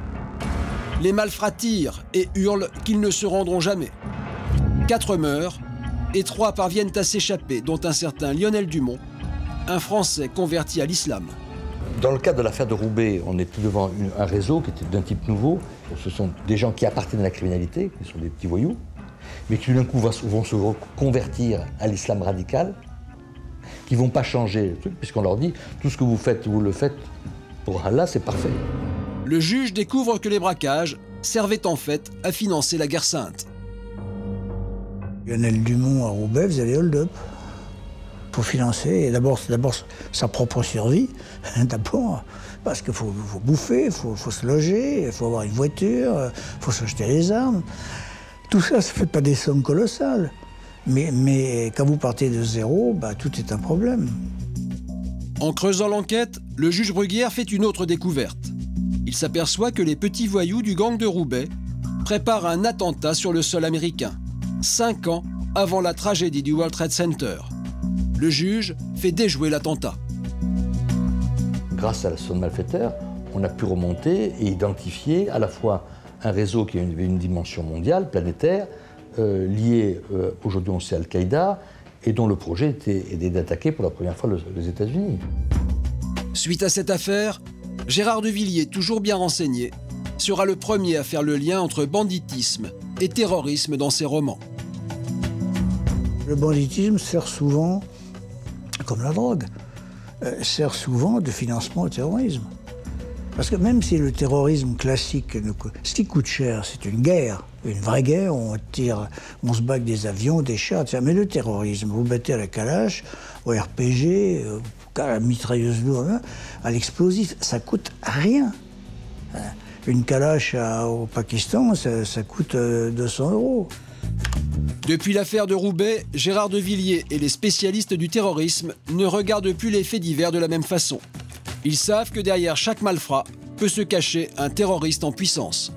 [SPEAKER 5] Les malfrats tirent et hurlent qu'ils ne se rendront jamais. 4 meurent et 3 parviennent à s'échapper, dont un certain Lionel Dumont, un Français converti à l'islam.
[SPEAKER 17] Dans le cadre de l'affaire de Roubaix, on était devant un réseau qui était d'un type nouveau. Ce sont des gens qui appartiennent à la criminalité, qui sont des petits voyous, mais qui d'un coup vont se convertir à l'islam radical, qui ne vont pas changer le truc, puisqu'on leur dit tout ce que vous faites, vous le faites pour Allah, c'est parfait.
[SPEAKER 5] Le juge découvre que les braquages servaient en fait à financer la guerre sainte.
[SPEAKER 11] Lionel Dumont à Roubaix faisait les hold-up pour financer d'abord sa propre survie, d'abord, parce qu'il faut bouffer, il faut se loger, il faut avoir une voiture, il faut s'acheter des armes. Tout ça ne fait pas des sommes colossales. Mais quand vous partez de zéro, tout est un problème.
[SPEAKER 5] En creusant l'enquête, le juge Bruguière fait une autre découverte. Il s'aperçoit que les petits voyous du gang de Roubaix préparent un attentat sur le sol américain, 5 ans avant la tragédie du World Trade Center. Le juge fait déjouer l'attentat.
[SPEAKER 17] Grâce à la sonde malfaiteur, on a pu remonter et identifier à la fois un réseau qui avait une dimension mondiale, planétaire, lié aujourd'hui on sait à Al-Qaïda, et dont le projet était d'attaquer pour la première fois les États-Unis.
[SPEAKER 5] Suite à cette affaire, Gérard De Villiers, toujours bien renseigné, sera le premier à faire le lien entre banditisme et terrorisme dans ses romans.
[SPEAKER 11] Le banditisme sert souvent, comme la drogue, sert souvent de financement au terrorisme. Parce que même si le terrorisme classique, ce qui coûte cher, c'est une guerre, une vraie guerre, on se bat avec des avions, des chars, etc. Mais le terrorisme, vous battez à la calache, au RPG, à la mitrailleuse lourde, à l'explosif, ça coûte rien. Une calache au Pakistan, ça coûte 200 €.
[SPEAKER 5] Depuis l'affaire de Roubaix, Gérard De Villiers et les spécialistes du terrorisme ne regardent plus les faits divers de la même façon. Ils savent que derrière chaque malfrat peut se cacher un terroriste en puissance.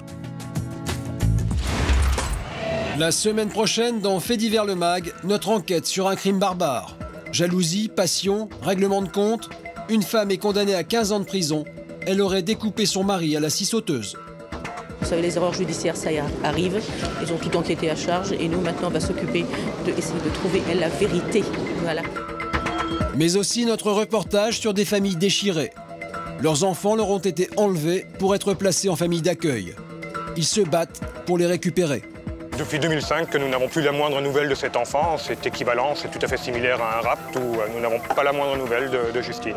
[SPEAKER 5] La semaine prochaine, dans Faits divers le mag, notre enquête sur un crime barbare. Jalousie, passion, règlement de compte. Une femme est condamnée à 15 ans de prison. Elle aurait découpé son mari à la scie sauteuse.
[SPEAKER 12] Vous savez, les erreurs judiciaires, ça arrive. Ils ont tout enquêté à charge et nous, maintenant, on va s'occuper d'essayer de trouver la vérité. Voilà.
[SPEAKER 5] Mais aussi notre reportage sur des familles déchirées. Leurs enfants leur ont été enlevés pour être placés en famille d'accueil. Ils se battent pour les récupérer.
[SPEAKER 13] Depuis 2005 que nous n'avons plus la moindre nouvelle de cet enfant. C'est équivalent, c'est tout à fait similaire à un rapt où nous n'avons pas la moindre nouvelle de Justine.